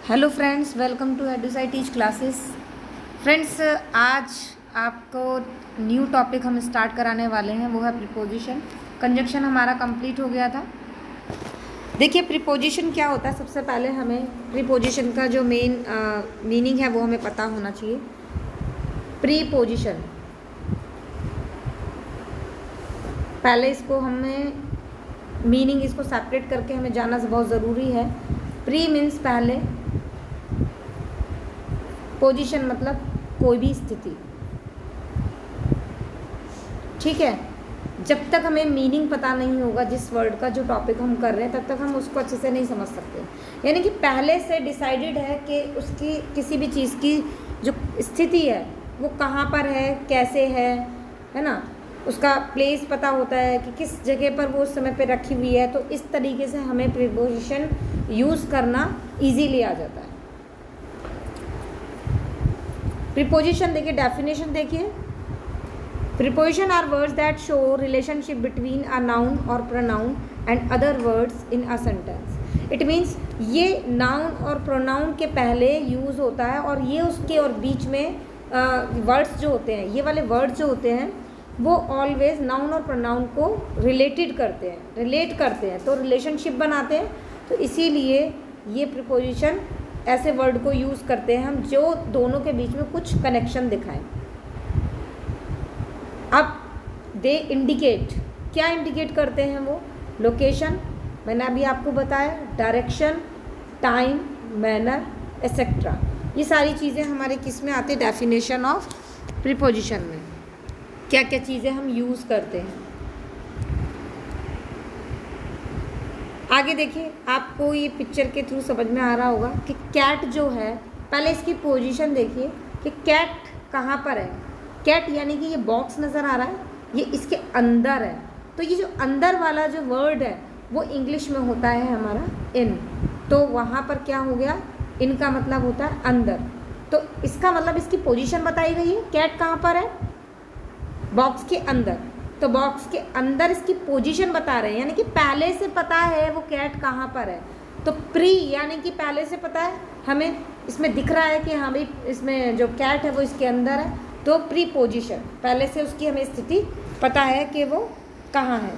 Hello friends, welcome to Edusai teach classes. Friends, आज आपको new topic हम start कराने वाले हैं, वो है प्रीपोजिशन। कंजक्शन हमारा कंप्लीट हो गया था। देखिए, प्रीपोजिशन क्या होता है। सबसे पहले हमें प्रीपोजिशन का जो मेन मीनिंग है वो हमें पता होना चाहिए। प्रीपोजिशन, पहले इसको हमें मीनिंग इसको सेपरेट करके हमें जानना बहुत ज़रूरी है। प्री मीन्स पहले, पोजीशन मतलब कोई भी स्थिति। ठीक है, जब तक हमें मीनिंग पता नहीं होगा जिस वर्ड का, जो टॉपिक हम कर रहे हैं, तब तक हम उसको अच्छे से नहीं समझ सकते। यानी कि पहले से डिसाइडेड है कि उसकी किसी भी चीज़ की जो स्थिति है वो कहाँ पर है, कैसे है ना। उसका प्लेस पता होता है कि किस जगह पर वो उस समय पे रखी हुई है। तो इस तरीके से हमें प्रीपोजिशन यूज़ करना इजीली आ जाता है। प्रीपोजिशन देखिए, डेफिनेशन देखिए। Preposition are words that show relationship between a noun और pronoun and other words in a sentence. It means ये नाउन और प्रोनाउन के पहले यूज़ होता है और ये उसके और बीच में वर्ड्स जो होते हैं, ये वाले वर्ड्स जो होते हैं वो ऑलवेज नाउन और प्रोनाउन को रिलेट करते हैं, तो रिलेशनशिप बनाते हैं। तो इसीलिए ये प्रीपोजिशन ऐसे वर्ड को यूज़ करते हैं हम जो दोनों के बीच में कुछ कनेक्शन दिखाएं। अब दे इंडिकेट, क्या इंडिकेट करते हैं वो? लोकेशन, मैंने अभी आपको बताया, डायरेक्शन, टाइम, मैनर, एक्सेट्रा। ये सारी चीज़ें हमारे किस में आते हैं? डेफिनेशन ऑफ प्रीपोजिशन में क्या क्या चीज़ें हम यूज़ करते हैं। आगे देखिए, आपको ये पिक्चर के थ्रू समझ में आ रहा होगा कि कैट जो है, पहले इसकी पोजीशन देखिए कि कैट कहाँ पर है। कैट यानी कि ये बॉक्स नज़र आ रहा है, ये इसके अंदर है। तो ये जो अंदर वाला जो वर्ड है वो इंग्लिश में होता है हमारा इन। तो वहाँ पर क्या हो गया? इन का मतलब होता है अंदर। तो इसका मतलब इसकी पोजीशन बताई गई है। कैट कहाँ पर है? बॉक्स के अंदर। तो बॉक्स के अंदर इसकी पोजीशन बता रहे हैं, यानी कि पहले से पता है वो कैट कहाँ पर है। तो प्री यानी कि पहले से पता है, हमें इसमें दिख रहा है कि हाँ भाई इसमें जो कैट है वो इसके अंदर है। तो प्री पोजीशन, पहले से उसकी हमें स्थिति पता है कि वो कहाँ है।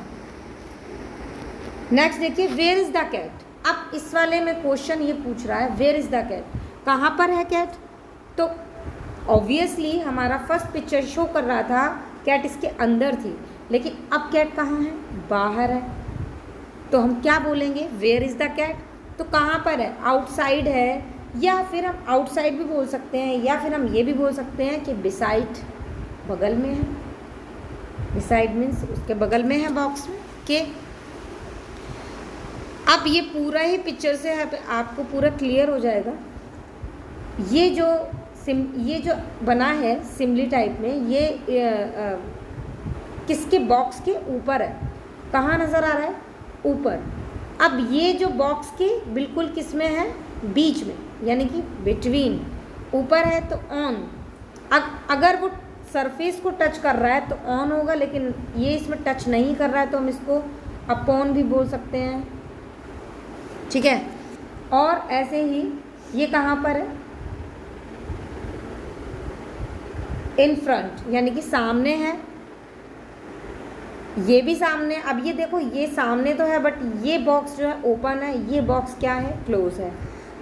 नेक्स्ट देखिए, वेयर इज़ द कैट। अब इस वाले में क्वेश्चन ये पूछ रहा है, वेयर इज़ द कैट, कहाँ पर है कैट? तो ऑब्वियसली हमारा फर्स्ट पिक्चर शो कर रहा था कैट इसके अंदर थी, लेकिन अब कैट कहाँ है? बाहर है। तो हम क्या बोलेंगे? Where is the cat. तो कहाँ पर है? आउटसाइड है, या फिर हम आउटसाइड भी बोल सकते हैं, या फिर हम ये भी बोल सकते हैं कि बिसाइड, बगल में है। बिसाइड मीन्स उसके बगल में है बॉक्स में के। अब ये पूरा ही पिक्चर से आपको पूरा क्लियर हो जाएगा। ये जो बना है सिमली टाइप में, ये किसके? बॉक्स के ऊपर है। कहाँ नज़र आ रहा है? ऊपर। अब ये जो बॉक्स के बिल्कुल किस में है? बीच में, यानी कि बिटवीन। ऊपर है तो ऑन। अगर वो सरफेस को टच कर रहा है तो ऑन होगा, लेकिन ये इसमें टच नहीं कर रहा है तो हम इसको अपॉन भी बोल सकते हैं। ठीक है। और ऐसे ही ये कहाँ पर है? इन फ्रंट, यानी कि सामने है। ये भी सामने। अब ये देखो, ये सामने तो है बट ये बॉक्स जो है ओपन है, ये बॉक्स क्या है? क्लोज है।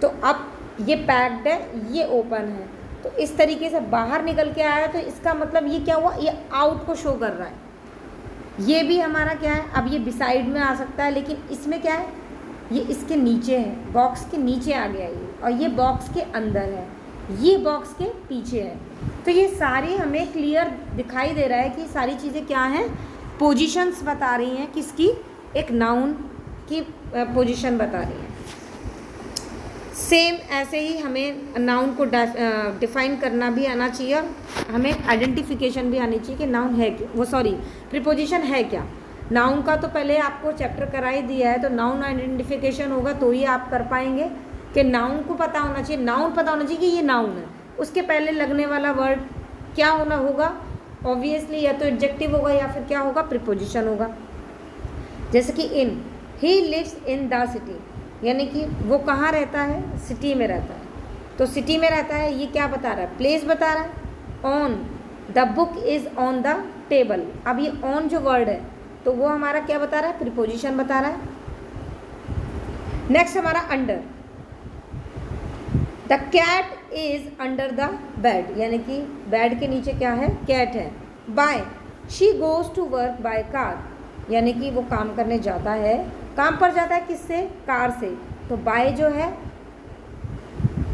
तो अब ये पैक्ड है, ये ओपन है। तो इस तरीके से बाहर निकल के आया, तो इसका मतलब ये क्या हुआ? ये आउट को शो कर रहा है। ये भी हमारा क्या है? अब ये बिसाइड में आ सकता है, लेकिन इसमें क्या है? ये इसके नीचे है, बॉक्स के नीचे आ गया ये, और ये बॉक्स के अंदर है, ये बॉक्स के पीछे है। तो ये सारी हमें क्लियर दिखाई दे रहा है कि सारी चीज़ें क्या हैं? पोजीशंस बता रही हैं किसकी? एक नाउन की पोजीशन बता रही हैं। सेम ऐसे ही हमें नाउन को डिफाइन करना भी आना चाहिए, और हमें आइडेंटिफिकेशन भी आनी चाहिए कि नाउन है क्या, प्रीपोजिशन है क्या। नाउन का तो पहले आपको चैप्टर करा ही दिया है, तो नाउन आइडेंटिफिकेशन होगा तो ही आप कर पाएंगे कि नाउन को पता होना चाहिए। नाउन पता होना चाहिए कि ये नाउन है, उसके पहले लगने वाला वर्ड क्या होगा? ऑब्वियसली या तो एडजेक्टिव होगा या फिर क्या होगा? प्रीपोजिशन होगा। जैसे कि in, he lives in the city, यानी कि वो कहाँ रहता है? सिटी में रहता है। तो सिटी में रहता है, ये क्या बता रहा है, प्लेस बता रहा है। On the book is on the table, अब ये ऑन जो वर्ड है तो वो हमारा क्या बता रहा है, प्रीपोजिशन बता रहा है। नेक्स्ट हमारा under, the cat is under the bed, यानी कि बेड के नीचे क्या है, कैट है। By, she goes to work by car, यानी कि वो काम करने जाता है, काम पर जाता है किससे, कार से। तो बाय जो है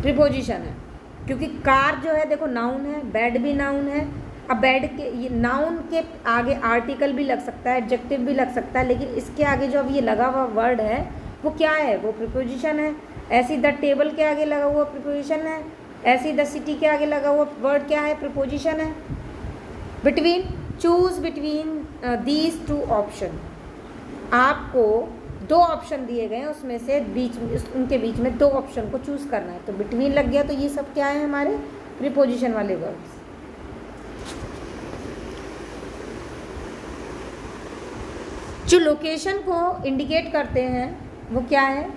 प्रीपोजिशन है, क्योंकि कार जो है देखो नाउन है, बेड भी नाउन है। अब बेड के ये नाउन के आगे आर्टिकल भी लग सकता है, एडजेक्टिव भी लग सकता है, लेकिन इसके आगे जो अब ये लगा हुआ वर्ड है वो क्या है, वो प्रीपोजिशन है। ऐसी द टेबल के आगे लगा हुआ प्रीपोजिशन है, ऐसी द सिटी के आगे लगा हुआ वर्ड क्या है, प्रीपोजिशन है। Between, choose between these two option, आपको दो ऑप्शन दिए गए हैं, उसमें से बीच में उनके बीच में दो ऑप्शन को चूज़ करना है। तो बिटवीन लग गया, तो ये सब क्या है, हमारे प्रीपोजिशन वाले वर्ड्स। जो लोकेशन को इंडिकेट करते हैं वो क्या है,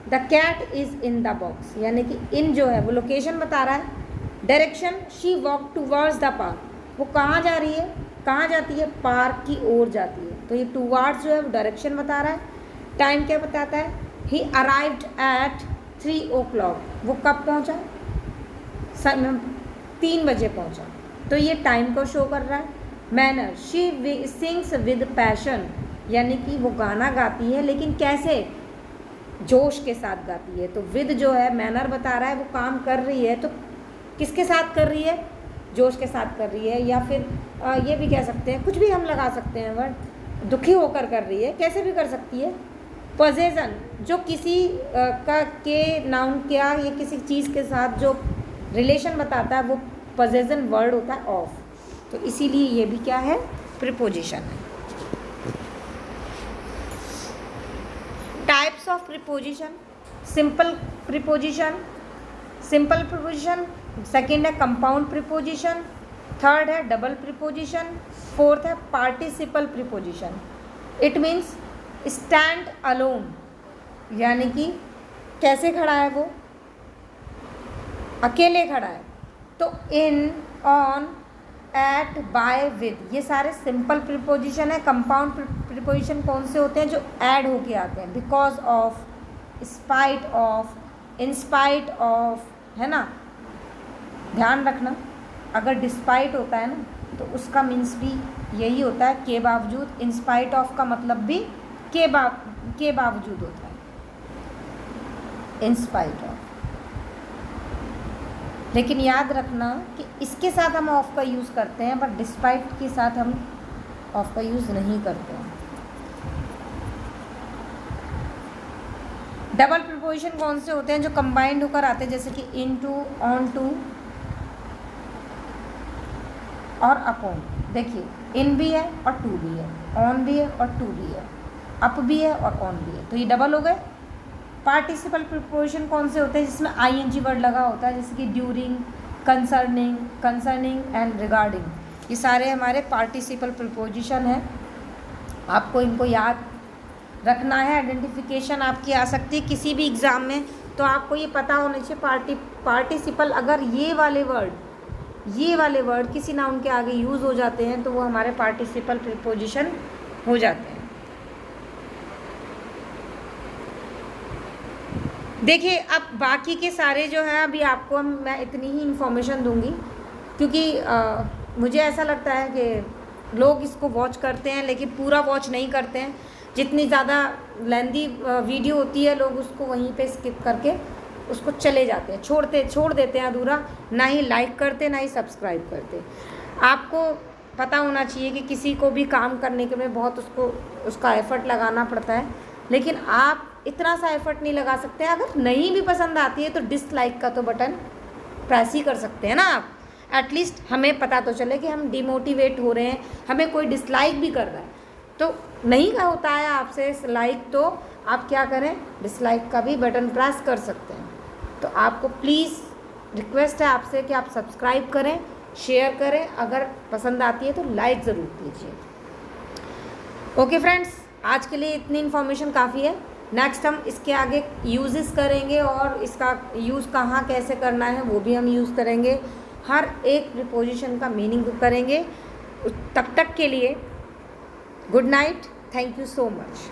the cat is in the box, यानी कि इन जो है वो लोकेशन बता रहा है। Direction, she walk towards the park, वो कहाँ जा रही है, कहाँ जाती है, पार्क की ओर जाती है। तो ये टूवर्ड्स जो है वो डायरेक्शन बता रहा है। टाइम क्या बताता है, ही अराइव्ड एट 3 o'clock, वो कब पहुँचा, 3 बजे पहुँचा, तो ये टाइम को शो कर रहा है। Manner, she sings with passion, यानी कि वो गाना गाती है लेकिन कैसे, जोश के साथ गाती है। तो विद जो है मैनर बता रहा है, वो काम कर रही है, तो किसके साथ कर रही है, जोश के साथ कर रही है। या फिर ये भी कह सकते हैं, कुछ भी हम लगा सकते हैं वर्ड, दुखी होकर कर रही है, कैसे भी कर सकती है। पोजेसन, जो किसी का के नाउन क्या या किसी चीज़ के साथ जो रिलेशन बताता है वो पोजेसन वर्ड होता है ऑफ, तो इसीलिए ये भी क्या है, प्रीपोजिशन है। Types of preposition, simple preposition, simple preposition, second है कंपाउंड प्रीपोजिशन, थर्ड है डबल प्रीपोजिशन, फोर्थ है participle preposition. It means stand alone, यानी कि कैसे खड़ा है वो, अकेले खड़ा है। तो इन, ऑन, एट, बाय, विद, ये सारे सिंपल प्रीपोजिशन है। कंपाउंड प्रीपोजिशन कौन से होते हैं, जो ऐड होके आते हैं, because of, spite of, in spite of, है ना। ध्यान रखना, अगर डिस्पाइट होता है ना तो उसका मीन्स भी यही होता है, के बावजूद। इन स्पाइट ऑफ का मतलब भी के बावजूद होता है, इन स्पाइट ऑफ। लेकिन याद रखना कि इसके साथ हम ऑफ का यूज़ करते हैं, बट डिस्पाइट के साथ हम ऑफ का यूज़ नहीं करते हैं। डबल प्रीपोजिशन कौन से होते हैं, जो कंबाइंड होकर आते हैं, जैसे कि इन टू, ऑन टू और अपॉन। देखिए, इन भी है और टू भी है, ऑन भी है और टू भी है, अप भी है और ऑन भी है, तो ये डबल हो गए। पार्टिसिपल प्रीपोजिशन कौन से होते हैं, जिसमें आईएनजी वर्ड लगा होता है, जैसे कि ड्यूरिंग, कंसर्निंग एंड रिगार्डिंग, ये सारे हमारे पार्टिसिपल प्रीपोजिशन हैं। आपको इनको याद रखना है, आइडेंटिफिकेशन आपकी आ सकती है किसी भी एग्ज़ाम में, तो आपको ये पता होना चाहिए पार्टिसिपल, अगर ये वाले वर्ड किसी नाउन के आगे यूज़ हो जाते हैं तो वो हमारे पार्टिसिपल प्रीपोजिशन हो जाते हैं। देखिए, अब बाकी के सारे जो है अभी आपको मैं इतनी ही इन्फॉर्मेशन दूंगी, क्योंकि मुझे ऐसा लगता है कि लोग इसको वॉच करते हैं लेकिन पूरा वॉच नहीं करते हैं। जितनी ज़्यादा लेंदी वीडियो होती है लोग उसको वहीं पे स्किप करके उसको चले जाते हैं, छोड़ देते हैं अधूरा, ना ही लाइक करते ना ही सब्सक्राइब करते। आपको पता होना चाहिए कि किसी को भी काम करने के में बहुत उसका एफ़र्ट लगाना पड़ता है, लेकिन आप इतना सा एफ़र्ट नहीं लगा सकते। अगर नहीं भी पसंद आती है तो डिसलाइक का तो बटन प्रेस ही कर सकते हैं ना आप, एटलीस्ट हमें पता तो चले कि हम डिमोटिवेट हो रहे हैं, हमें कोई डिसलाइक भी कर रहा है तो नहीं का होता है आपसे लाइक, तो आप क्या करें, डिसलाइक का भी बटन प्रेस कर सकते हैं। तो आपको प्लीज़ रिक्वेस्ट है आपसे कि आप सब्सक्राइब करें, शेयर करें, अगर पसंद आती है तो लाइक ज़रूर कीजिए। ओके फ्रेंड्स, आज के लिए इतनी इन्फॉर्मेशन काफ़ी है। नेक्स्ट हम इसके आगे यूजेस करेंगे और इसका यूज़ कहाँ कैसे करना है वो भी हम यूज़ करेंगे, हर एक प्रीपोजिशन का मीनिंग करेंगे। तब तक के लिए good night, thank you so much.